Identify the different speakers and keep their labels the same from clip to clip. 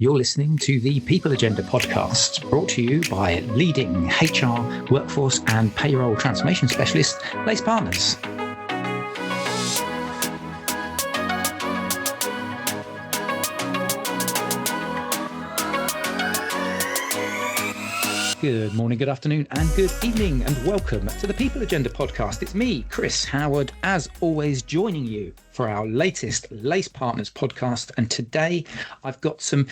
Speaker 1: You're listening to the People Agenda podcast, brought to you by leading HR, workforce and payroll transformation specialist, Lace Partners. Good morning, good afternoon and good evening and welcome to the People Agenda podcast. It's me, Chris Howard, as always, joining you for our latest Lace Partners podcast. And today I've got some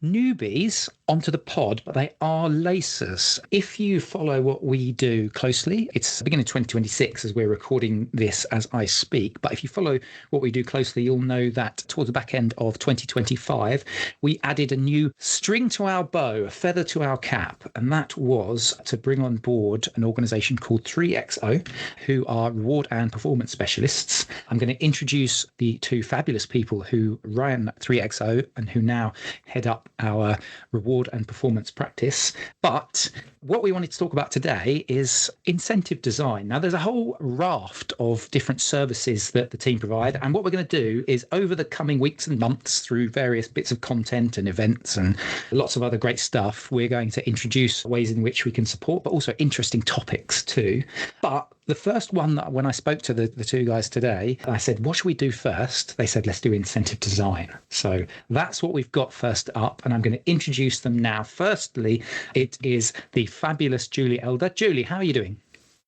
Speaker 1: newbies onto the pod, but they are lacers. If you follow what we do closely, it's the beginning of 2026 as we're recording this as I speak. But if you follow what we do closely, you'll know that towards the back end of 2025, we added a new string to our bow, a feather to our cap. And that was to bring on board an organisation called 3XO, who are reward and performance specialists. I'm going to introduce the two fabulous people who ran 3XO and who now head up our reward and performance practice. But what we wanted to talk about today is incentive design. Now, there's a whole raft of different services that the team provide. And what we're going to do is over the coming weeks and months, through various bits of content and events and lots of other great stuff, we're going to introduce ways in which we can support, but also interesting topics too. But the first one, that when I spoke to the two guys today, I said, what should we do first? They said, let's do incentive design. So that's what we've got first up, and I'm going to introduce them now. Firstly, it is the fabulous Julie Elder. Julie, how are you doing?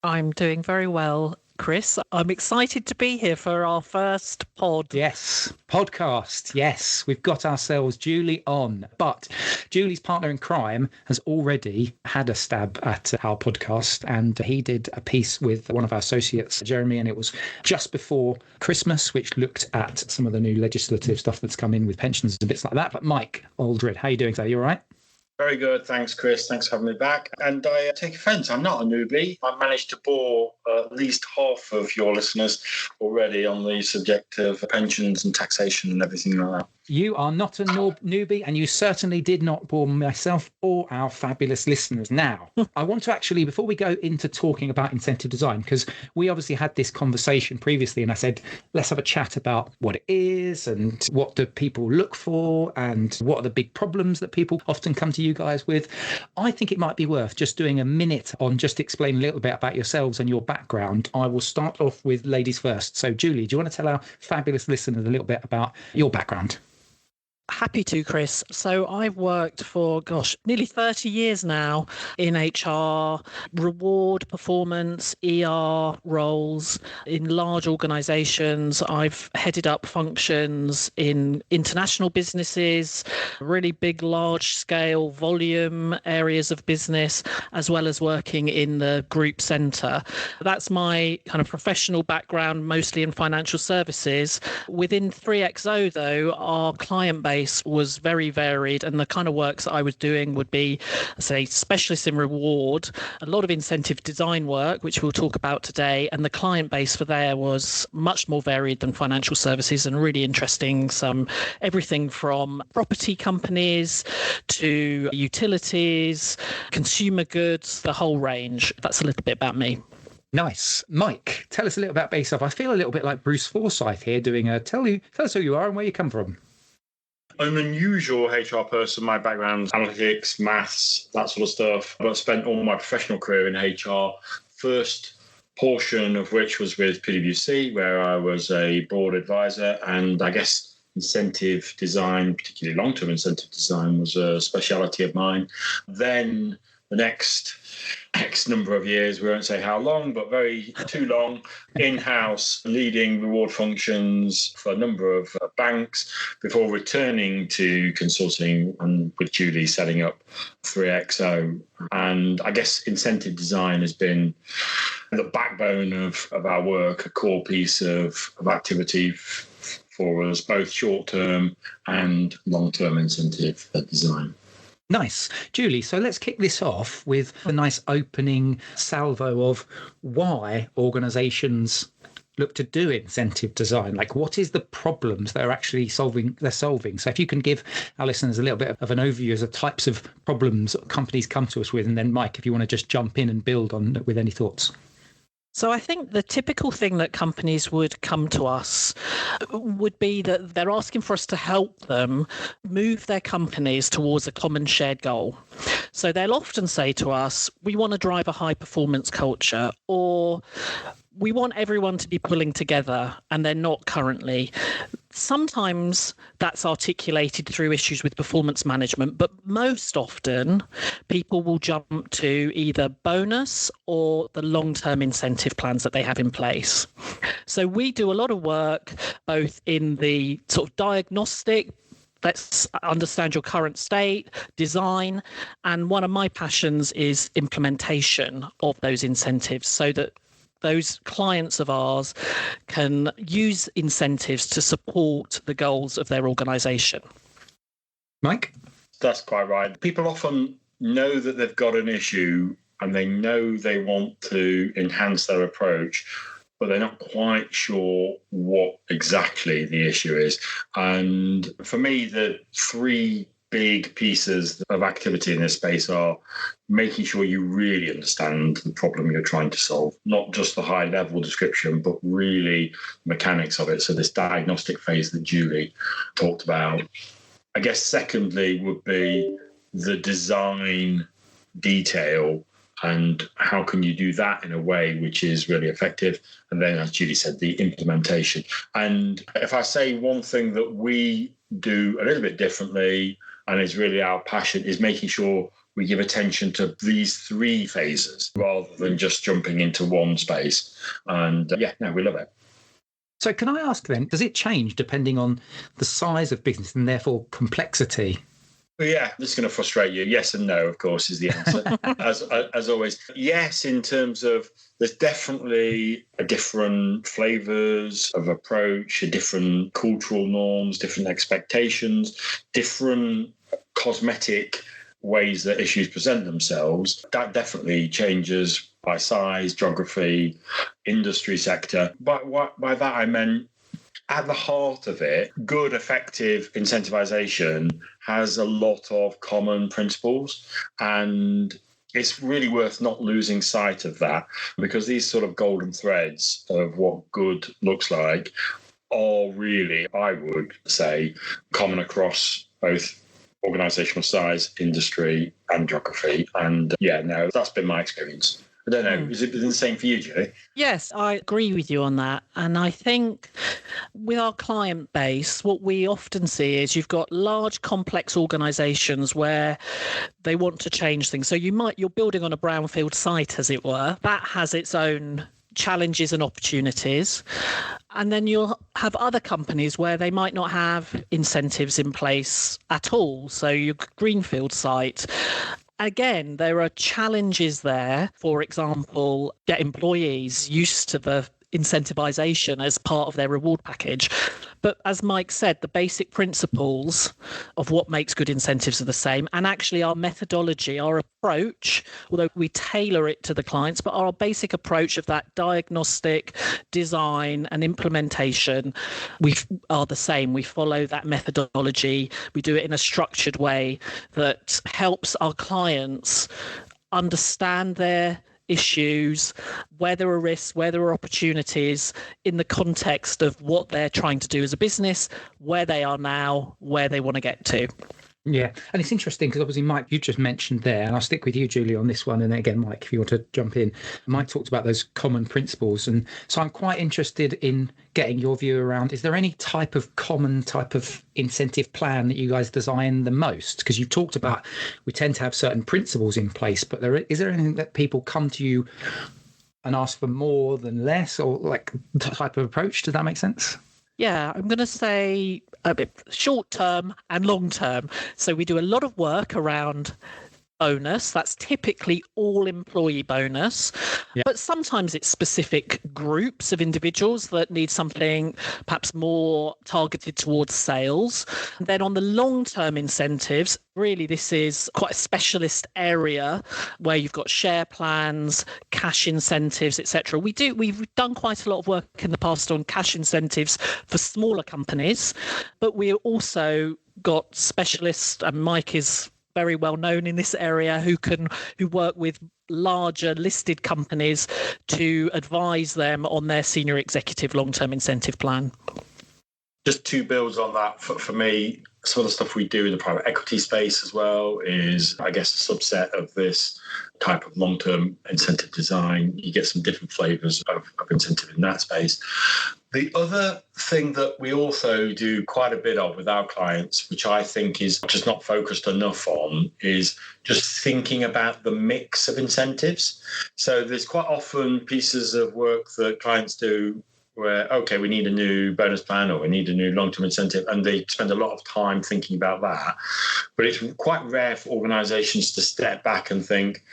Speaker 2: I'm doing very well, Chris. I'm excited to be here for our first pod.
Speaker 1: Yes, podcast. Yes, we've got ourselves Julie on. But Julie's partner in crime has already had a stab at our podcast, and he did a piece with one of our associates, Jeremy, and it was just before Christmas, which looked at some of the new legislative stuff that's come in with pensions and bits like that. But Mike Aldred, how are you doing today? You all right?
Speaker 3: Very good. Thanks, Chris. Thanks for having me back. And I take offence. I'm not a newbie. I managed to bore at least half of your listeners already on the subject of pensions and taxation and everything like that.
Speaker 1: You are not a newbie, and you certainly did not bore myself or our fabulous listeners. Now, I want to actually, before we go into talking about incentive design, because we obviously had this conversation previously, and I said, let's have a chat about what it is and what do people look for and what are the big problems that people often come to you guys with. I think it might be worth just doing a minute on just explaining a little bit about yourselves and your background. I will start off with ladies first. So, Julie, do you want to tell our fabulous listeners a little bit about your background?
Speaker 2: Happy to, Chris. So I've worked for, nearly 30 years now in HR, reward, performance, ER roles in large organisations. I've headed up functions in international businesses, really big, large scale volume areas of business, as well as working in the group centre. That's my kind of professional background, mostly in financial services. Within 3XO, though, our client base was very varied, and the kind of works that I was doing would be, say, specialists in reward, a lot of incentive design work, which we'll talk about today, and the client base for there was much more varied than financial services and really interesting. Some everything from property companies to utilities, consumer goods, the whole range. That's a little bit about me.
Speaker 1: Nice. Mike, tell us a little about yourself. I feel a little bit like Bruce Forsyth here doing a tell us who you are and where you come from.
Speaker 3: I'm an unusual HR person. My background's analytics, maths, that sort of stuff. But I spent all my professional career in HR. First portion of which was with PwC, where I was a board advisor. And I guess incentive design, particularly long-term incentive design, was a speciality of mine. Then the next X number of years, we won't say how long, but very too long, in-house leading reward functions for a number of banks before returning to consulting and with Julie setting up 3XO. And I guess incentive design has been the backbone of our work, a core piece of activity for us, both short-term and long-term incentive design.
Speaker 1: Nice. Julie, so let's kick this off with a nice opening salvo of why organisations look to do incentive design. Like, what is the problems they're actually solving? So if you can give our listeners a little bit of an overview as the types of problems companies come to us with, and then Mike, if you want to just jump in and build on with any thoughts.
Speaker 2: So I think the typical thing that companies would come to us would be that they're asking for us to help them move their companies towards a common shared goal. So they'll often say to us, we want to drive a high performance culture, or we want everyone to be pulling together, and they're not currently. Sometimes that's articulated through issues with performance management, but most often people will jump to either bonus or the long-term incentive plans that they have in place. So we do a lot of work both in the sort of diagnostic, let's understand your current state, design, and one of my passions is implementation of those incentives so that those clients of ours can use incentives to support the goals of their organisation.
Speaker 1: Mike?
Speaker 3: That's quite right. People often know that they've got an issue and they know they want to enhance their approach, but they're not quite sure what exactly the issue is. And for me, the three big pieces of activity in this space are making sure you really understand the problem you're trying to solve, not just the high level description, but really mechanics of it. So this diagnostic phase that Julie talked about. I guess secondly would be the design detail and how can you do that in a way which is really effective. And then, as Julie said, the implementation. And if I say one thing that we do a little bit differently, and is really our passion, is making sure we give attention to these three phases rather than just jumping into one space. And we love it.
Speaker 1: So can I ask then, does it change depending on the size of business and therefore complexity?
Speaker 3: Yeah, this is going to frustrate you. Yes and no, of course, is the answer. as always. Yes, in terms of there's definitely a different flavours of approach, different cultural norms, different expectations, different cosmetic ways that issues present themselves. That definitely changes by size, geography, industry sector. By that I meant at the heart of it, good, effective incentivization has a lot of common principles, and it's really worth not losing sight of that, because these sort of golden threads of what good looks like are really, I would say, common across both organisational size, industry and geography. And that's been my experience. I don't know. Is it the same for you, Julie?
Speaker 2: Yes, I agree with you on that. And I think with our client base, what we often see is you've got large, complex organisations where they want to change things. So you're building on a brownfield site, as it were. That has its own challenges and opportunities. And then you'll have other companies where they might not have incentives in place at all. So your greenfield site. Again, there are challenges there. For example, get employees used to the incentivization as part of their reward package. But as Mike said, the basic principles of what makes good incentives are the same. And actually our methodology, our approach, although we tailor it to the clients, but our basic approach of that diagnostic, design and implementation, we are the same. We follow that methodology. We do it in a structured way that helps our clients understand their issues, where there are risks, where there are opportunities in the context of what they're trying to do as a business, where they are now, where they want to get to.
Speaker 1: Yeah. And it's interesting because obviously, Mike, you just mentioned there, and I'll stick with you, Julie, on this one. And again, Mike, if you want to jump in, Mike talked about those common principles. And so I'm quite interested in getting your view around, is there any common type of incentive plan that you guys design the most? Because you've talked about, we tend to have certain principles in place, but is there anything that people come to you and ask for more than less, or like the type of approach? Does that make sense?
Speaker 2: Yeah, I'm going to say a bit short term and long term. So we do a lot of work around bonus. That's typically all employee bonus. Yeah. But sometimes it's specific groups of individuals that need something perhaps more targeted towards sales. And then on the long-term incentives, really this is quite a specialist area where you've got share plans, cash incentives, etc. We've done quite a lot of work in the past on cash incentives for smaller companies, but we're also got specialists, and Mike is very well known in this area who work with larger listed companies to advise them on their senior executive long-term incentive plan.
Speaker 3: Just two builds on that. For me, some of the stuff we do in the private equity space as well is, I guess, a subset of this type of long-term incentive design. You get some different flavors of incentive in that space. The other thing that we also do quite a bit of with our clients, which I think is just not focused enough on, is just thinking about the mix of incentives. So there's quite often pieces of work that clients do where, okay, we need a new bonus plan or we need a new long-term incentive, and they spend a lot of time thinking about that. But it's quite rare for organizations to step back and think,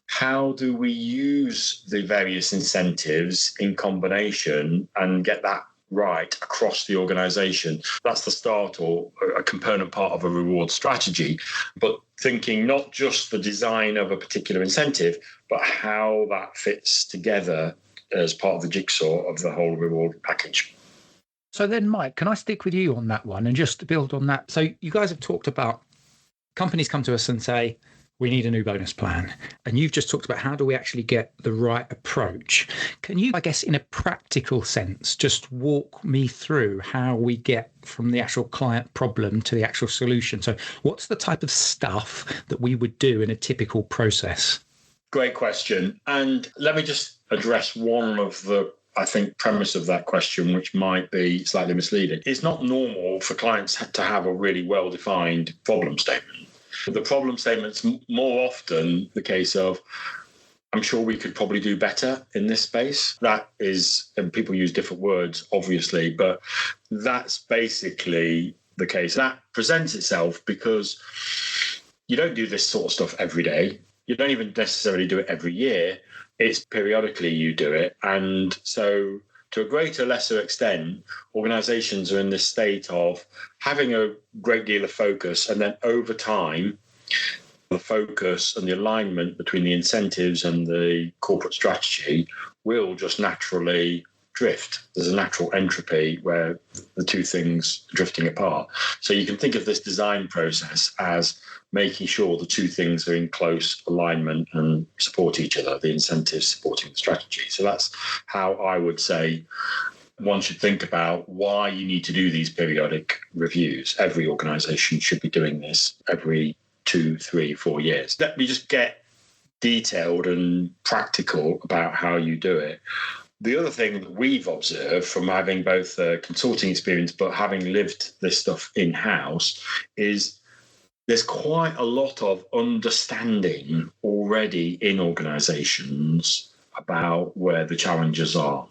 Speaker 3: how do we use the various incentives in combination and get that right across the organization? That's the start or a component part of a reward strategy. But thinking not just the design of a particular incentive, but how that fits together as part of the jigsaw of the whole reward package.
Speaker 1: So then, Mike, can I stick with you on that one and just build on that? So you guys have talked about companies come to us and say, we need a new bonus plan. And you've just talked about how do we actually get the right approach. Can you, I guess, in a practical sense, just walk me through how we get from the actual client problem to the actual solution? So what's the type of stuff that we would do in a typical process?
Speaker 3: Great question. And let me just address one of the, I think, premise of that question, which might be slightly misleading. It's not normal for clients to have a really well-defined problem statement. The problem statement's more often the case of, I'm sure we could probably do better in this space. That is, and people use different words, obviously, but that's basically the case. That presents itself because you don't do this sort of stuff every day. You don't even necessarily do it every year. It's periodically you do it. And so to a greater or lesser extent, organizations are in this state of having a great deal of focus, and then over time, the focus and the alignment between the incentives and the corporate strategy will just naturally drift. There's a natural entropy where the two things are drifting apart. So you can think of this design process as making sure the two things are in close alignment and support each other, the incentives supporting the strategy. So that's how I would say one should think about why you need to do these periodic reviews. Every organization should be doing this every 2, 3, 4 years. Let me just get detailed and practical about how you do it. The other thing that we've observed from having both consulting experience but having lived this stuff in-house is there's quite a lot of understanding already in organizations about where the challenges are.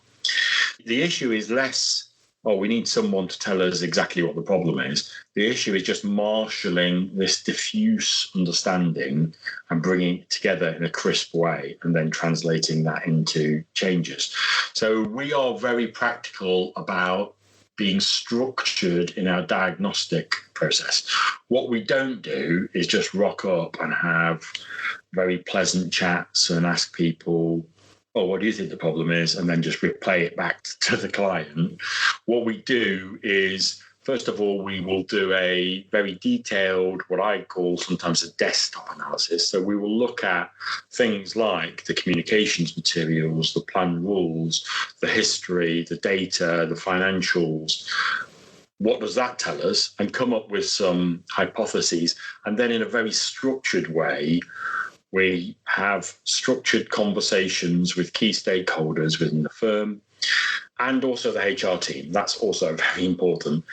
Speaker 3: The issue is less, we need someone to tell us exactly what the problem is. The issue is just marshalling this diffuse understanding and bringing it together in a crisp way and then translating that into changes. So we are very practical about being structured in our diagnostic process. What we don't do is just rock up and have very pleasant chats and ask people, what do you think the problem is? And then just replay it back to the client. What we do is, first of all, we will do a very detailed, what I call sometimes a desktop analysis. So we will look at things like the communications materials, the plan rules, the history, the data, the financials. What does that tell us? And come up with some hypotheses. And then in a very structured way, we have structured conversations with key stakeholders within the firm and also the HR team. That's also very important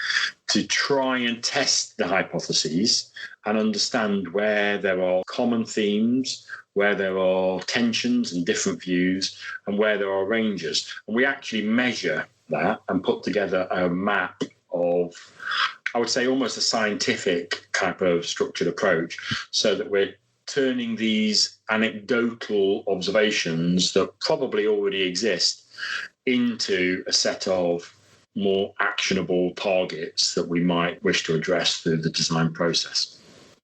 Speaker 3: to try and test the hypotheses and understand where there are common themes, where there are tensions and different views, and where there are ranges. And we actually measure that and put together a map of, I would say, almost a scientific type of structured approach so that we're turning these anecdotal observations that probably already exist into a set of more actionable targets that we might wish to address through the design process.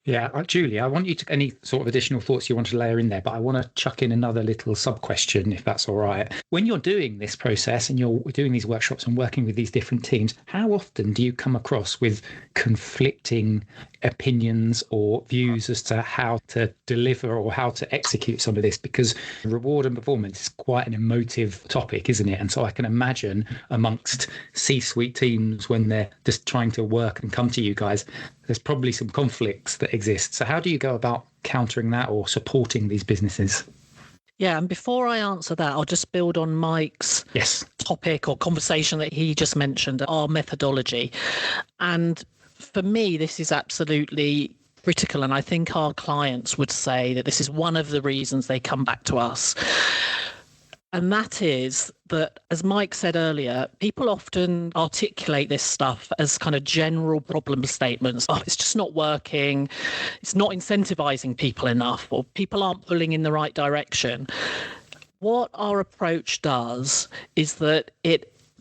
Speaker 1: Yeah, Julie, I want you to any sort of additional thoughts you want to layer in there, but I want to chuck in another little sub-question, if that's all right. When you're doing this process and you're doing these workshops and working with these different teams, how often do you come across with conflicting opinions or views as to how to deliver or how to execute some of this? Because reward and performance is quite an emotive topic, isn't it? And so I can imagine amongst C-suite teams, when they're just trying to work and come to you guys, there's probably some conflicts that exist. So how do you go about countering that or supporting these businesses?
Speaker 2: Yeah, and before I answer that, I'll just build on Mike's topic or conversation that he just mentioned, our methodology. And for me, this is absolutely critical. And I think our clients would say that this is one of the reasons they come back to us. And that is that, as Mike said earlier, people often articulate this stuff as kind of general problem statements. Oh, it's just not working. It's not incentivizing people enough, or people aren't pulling in the right direction. What our approach does is that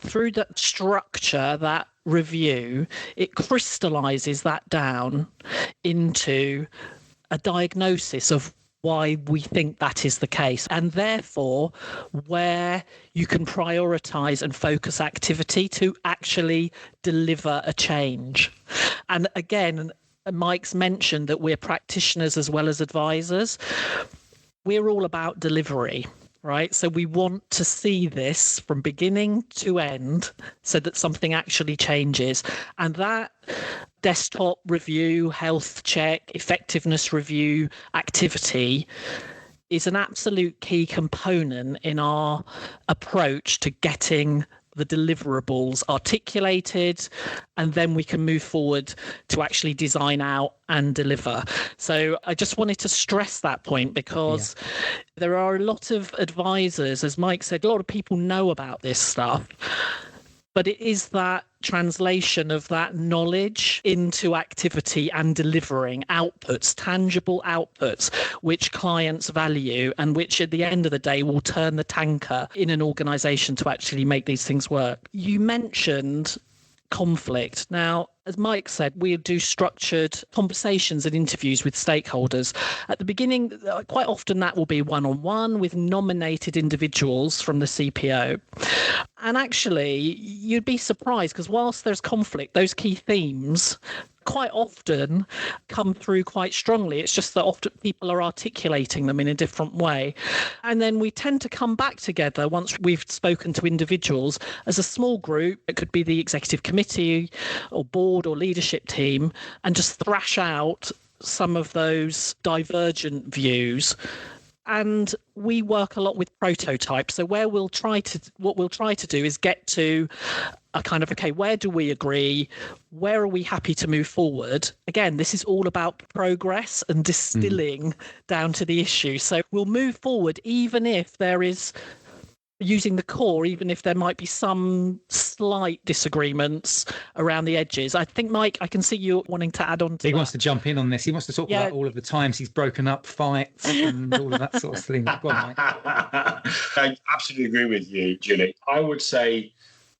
Speaker 2: through that structure, that review, it crystallizes that down into a diagnosis of why we think that is the case, and therefore where you can prioritize and focus activity to actually deliver a change. And again, Mike's mentioned that we're practitioners as well as advisors. We're all about delivery, right? So we want to see this from beginning to end so that something actually changes. And that desktop review, health check, effectiveness review activity is an absolute key component in our approach to getting the deliverables articulated, and then we can move forward to actually design out and deliver. So I just wanted to stress that point, because there are a lot of advisors, as Mike said, a lot of people know about this stuff, but it is that translation of that knowledge into activity and delivering outputs, tangible outputs, which clients value and which at the end of the day will turn the tanker in an organization to actually make these things work. You mentioned conflict. Now, as Mike said, we do structured conversations and interviews with stakeholders. At the beginning, quite often that will be one-on-one with nominated individuals from the CPO. And actually, you'd be surprised, because whilst there's conflict, those key themes quite often come through quite strongly. It's just that often people are articulating them in a different way. And then we tend to come back together once we've spoken to individuals as a small group. It could be the executive committee or board or leadership team, and just thrash out some of those divergent views. And we work a lot with prototypes. So what we'll try to do is get to a kind of, okay, where do we agree? Where are we happy to move forward? Again, this is all about progress and distilling down to the issue. So we'll move forward even if there is, using the core, even if there might be some slight disagreements around the edges. I think, Mike, I can see you wanting to add on to
Speaker 1: He wants to jump in on this. He wants to talk about all of the times he's broken up fights and all of that sort of thing. Go on, Mike.
Speaker 3: I absolutely agree with you, Julie. I would say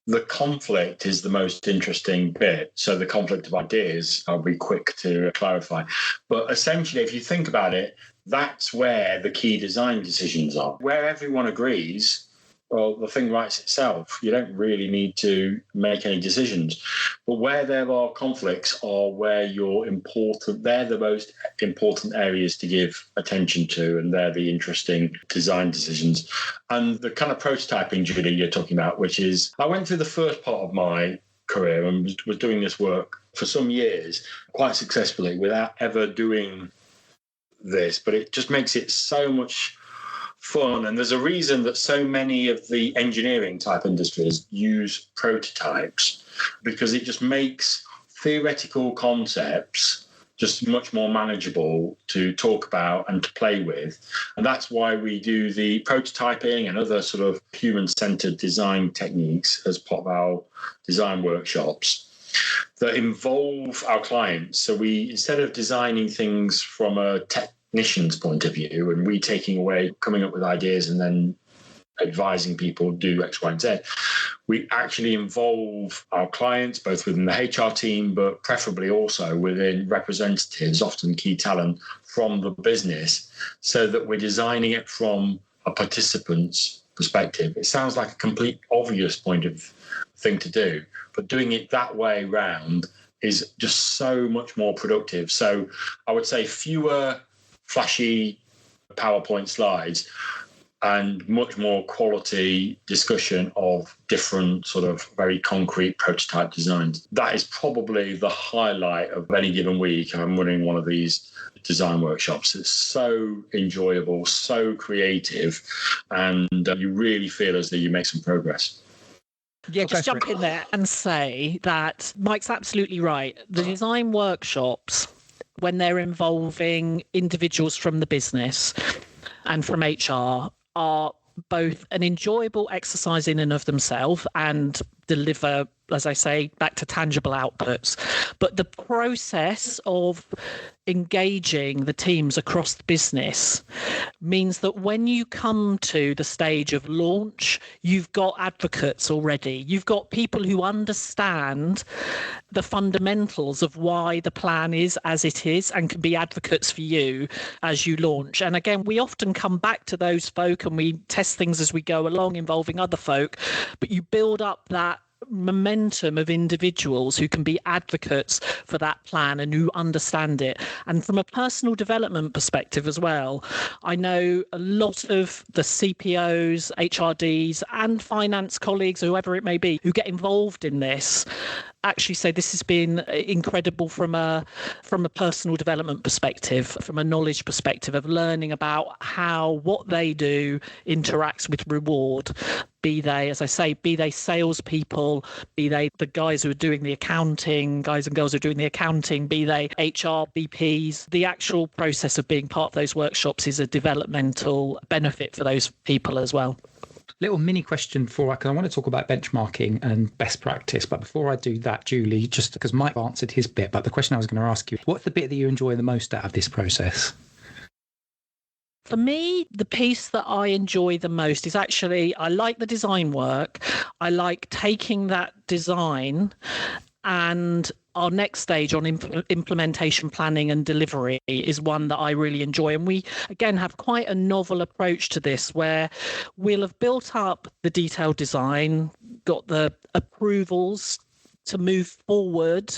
Speaker 3: the conflict is the most interesting bit. So the conflict of ideas, I'll be quick to clarify. But essentially, if you think about it, that's where the key design decisions are. Where everyone agrees, well, the thing writes itself. You don't really need to make any decisions. But where there are conflicts are where you're important. They're the most important areas to give attention to, and they're the interesting design decisions. And the kind of prototyping, Julie, you're talking about, which is, I went through the first part of my career and was doing this work for some years quite successfully without ever doing this, but it just makes it so much fun. And there's a reason that so many of the engineering type industries use prototypes, because it just makes theoretical concepts just much more manageable to talk about and to play with. And that's why we do the prototyping and other sort of human-centered design techniques as part of our design workshops that involve our clients. So we, instead of designing things from a technician's point of view and we taking away, coming up with ideas and then advising people do X, Y, and Z, we actually involve our clients both within the HR team, but preferably also within representatives, often key talent from the business, so that we're designing it from a participant's perspective. It sounds like a complete obvious thing to do, but doing it that way round is just so much more productive. So I would say fewer flashy PowerPoint slides and much more quality discussion of different sort of very concrete prototype designs. That is probably the highlight of any given week. I'm running one of these design workshops. It's so enjoyable, so creative, and you really feel as though you make some progress.
Speaker 2: Yeah, just jump in there and say that Mike's absolutely right. The design workshops, when they're involving individuals from the business and from HR, are both an enjoyable exercise in and of themselves and deliver, as I say, back to tangible outputs. But the process of engaging the teams across the business means that when you come to the stage of launch, you've got advocates already. You've got people who understand the fundamentals of why the plan is as it is and can be advocates for you as you launch. And again, we often come back to those folk and we test things as we go along involving other folk, but you build up that momentum of individuals who can be advocates for that plan and who understand it. And from a personal development perspective as well, I know a lot of the CPOs, HRDs and finance colleagues, whoever it may be, who get involved in this actually say this has been incredible from a personal development perspective, from a knowledge perspective of learning about how what they do interacts with reward. Be they, as I say, be they salespeople, be they the guys who are doing the accounting, guys and girls who are doing the accounting, be they HR, BPs. The actual process of being part of those workshops is a developmental benefit for those people as well.
Speaker 1: Little mini question for, because I want to talk about benchmarking and best practice. But before I do that, Julie, just because Mike answered his bit, but the question I was going to ask you, what's the bit that you enjoy the most out of this process?
Speaker 2: For me, the piece that I enjoy the most is actually, I like the design work. I like taking that design and our next stage on implementation planning and delivery is one that I really enjoy. And we, again, have quite a novel approach to this where we'll have built up the detailed design, got the approvals to move forward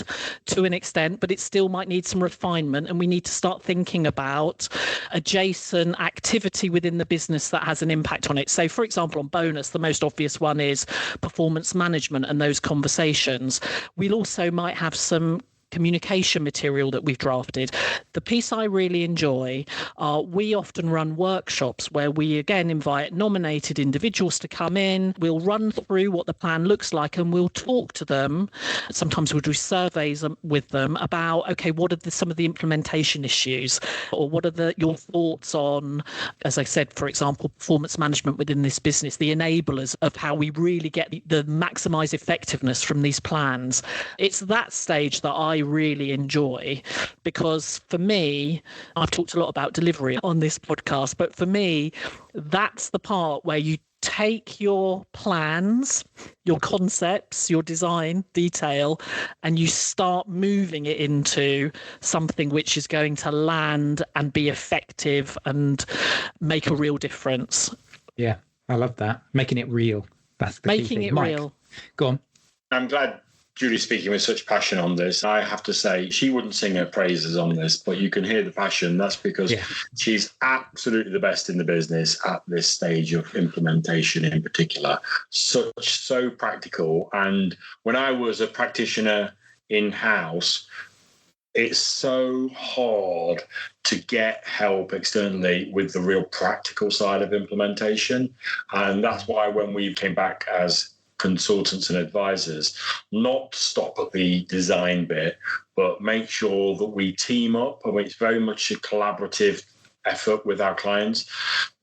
Speaker 2: to an extent, but it still might need some refinement. And we need to start thinking about adjacent activity within the business that has an impact on it. So, for example, on bonus, the most obvious one is performance management and those conversations. We'll also might have some communication material that we've drafted. The piece I really enjoy are we often run workshops where we again invite nominated individuals to come in. We'll run through what the plan looks like and we'll talk to them. Sometimes we'll do surveys with them about, okay, what are some of the implementation issues, or what are your thoughts on, as I said, for example, performance management within this business, the enablers of how we really get the maximise effectiveness from these plans. It's that stage that I really enjoy, because for me, I've talked a lot about delivery on this podcast, but for me, that's the part where you take your plans, your concepts, your design detail, and you start moving it into something which is going to land and be effective and make a real difference.
Speaker 1: Yeah, I love that. Making it real. That's the
Speaker 2: making
Speaker 1: key thing.
Speaker 2: It
Speaker 1: Mike,
Speaker 2: real.
Speaker 1: Go on.
Speaker 3: I'm glad Julie's speaking with such passion on this. I have to say, she wouldn't sing her praises on this, but you can hear the passion. That's because she's absolutely the best in the business at this stage of implementation in particular. So practical. And when I was a practitioner in-house, it's so hard to get help externally with the real practical side of implementation. And that's why when we came back as consultants and advisors, not stop at the design bit, but make sure that we team up. I mean, it's very much a collaborative effort with our clients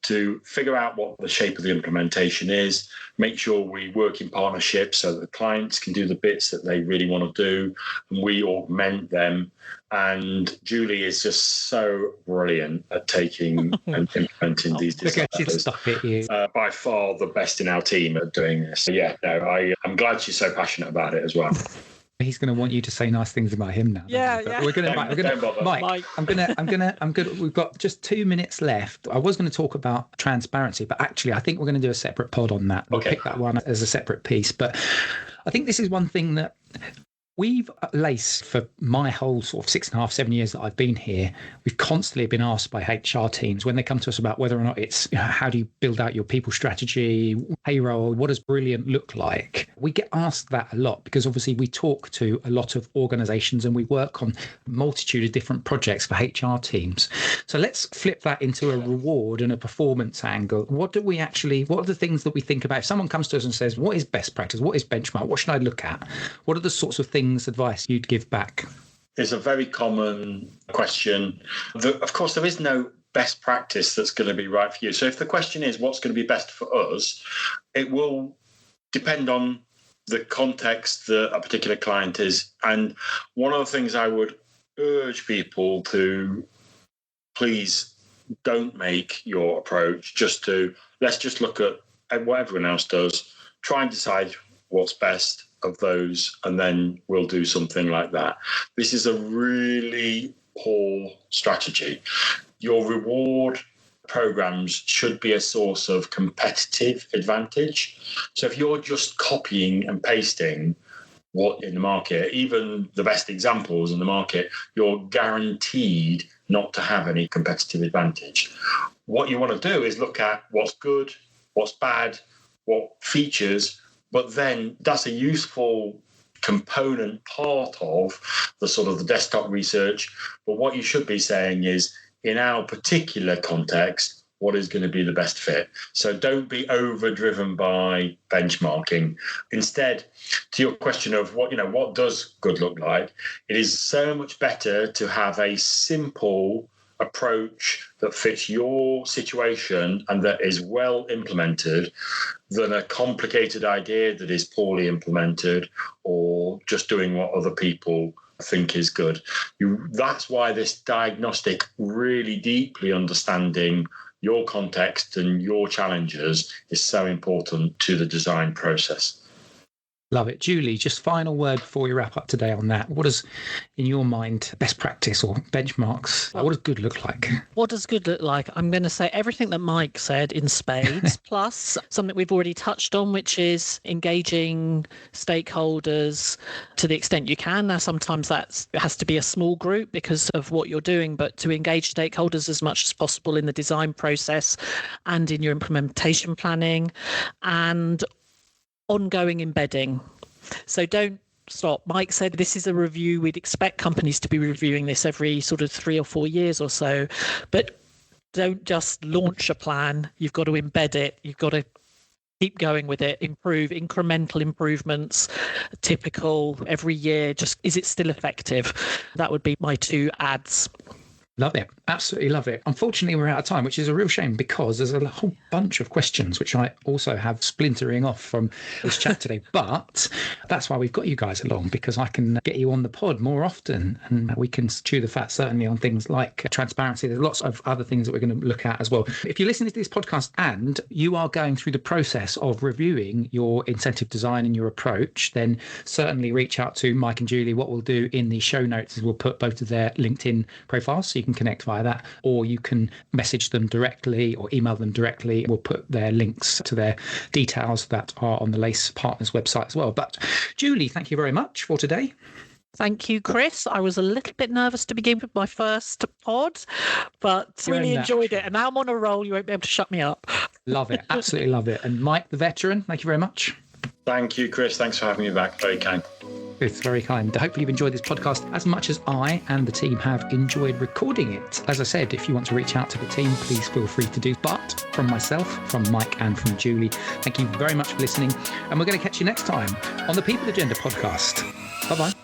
Speaker 3: to figure out what the shape of the implementation is, make sure we work in partnership so that the clients can do the bits that they really want to do, and we augment them. And Julie is just so brilliant at taking and implementing these designs. By far the best in our team at doing this. I'm glad she's so passionate about it as well.
Speaker 1: He's going to want you to say nice things about him now.
Speaker 2: Yeah.
Speaker 1: We're going to, Mike. I'm going to. We've got just 2 minutes left. I was going to talk about transparency, but actually, I think we're going to do a separate pod on that. We'll pick that one as a separate piece. But I think this is one thing that We've at Lace, for my whole sort of 6.5, 7 years that I've been here, we've constantly been asked by HR teams when they come to us about whether or not it's, how do you build out your people strategy, payroll, what does brilliant look like? We get asked that a lot because obviously we talk to a lot of organisations and we work on a multitude of different projects for HR teams. So let's flip that into a reward and a performance angle. What are the things that we think about? If someone comes to us and says, what is best practice? What is benchmark? What should I look at? What are the sorts of advice you'd give back?
Speaker 3: It's a very common question. Of course, there is no best practice that's going to be right for you. So if the question is what's going to be best for us, it will depend on the context that a particular client is. And one of the things I would urge people to please don't make your approach let's just look at what everyone else does, try and decide what's best of those, and then we'll do something like that. This is a really poor strategy. Your reward programs should be a source of competitive advantage. So if you're just copying and pasting what in the market, even the best examples in the market, you're guaranteed not to have any competitive advantage. What you want to do is look at what's good, what's bad, what features, but then that's a useful component part of the sort of the desktop research. But what you should be saying is, in our particular context, what is going to be the best fit? So don't be overdriven by benchmarking. Instead, to your question of what does good look like, it is so much better to have a simple approach that fits your situation and that is well implemented than a complicated idea that is poorly implemented or just doing what other people think is good. That's why this diagnostic, really deeply understanding your context and your challenges, is so important to the design process.
Speaker 1: Love it. Julie, just final word before we wrap up today on that. What is, in your mind, best practice or benchmarks? What does good look like?
Speaker 2: What does good look like? I'm going to say everything that Mike said in spades, plus something we've already touched on, which is engaging stakeholders to the extent you can. Now, sometimes that has to be a small group because of what you're doing, but to engage stakeholders as much as possible in the design process and in your implementation planning, and ongoing embedding. So don't stop. Mike said this is a review. We'd expect companies to be reviewing this every sort of 3 or 4 years or so, but don't just launch a plan. You've got to embed it. You've got to keep going with it, improve, incremental improvements, typical every year. Just, is it still effective? That would be my 2 adds.
Speaker 1: Love it. Absolutely love it. Unfortunately, we're out of time, which is a real shame because there's a whole bunch of questions which I also have splintering off from this chat today. But that's why we've got you guys along, because I can get you on the pod more often and we can chew the fat, certainly on things like transparency. There's lots of other things that we're going to look at as well. If you're listening to this podcast and you are going through the process of reviewing your incentive design and your approach, then certainly reach out to Mike and Julie. What we'll do in the show notes is we'll put both of their LinkedIn profiles so you can connect via that, or you can message them directly or email them directly. We'll put their links to their details that are on the Lace Partners website as well. But Julie, thank you very much for today.
Speaker 2: Thank you, Chris. I was a little bit nervous to begin with my first pod, but really enjoyed it. And now I'm on a roll. You won't be able to shut me up.
Speaker 1: Love it. Absolutely love it. And Mike, the veteran, thank you very much.
Speaker 3: Thank you, Chris. Thanks for having me back. Very kind.
Speaker 1: It's very kind. Hopefully you've enjoyed this podcast as much as I and the team have enjoyed recording it. As I said, if you want to reach out to the team, please feel free to do. But from myself, from Mike and from Julie, thank you very much for listening. And we're going to catch you next time on the People Agenda podcast. Bye-bye.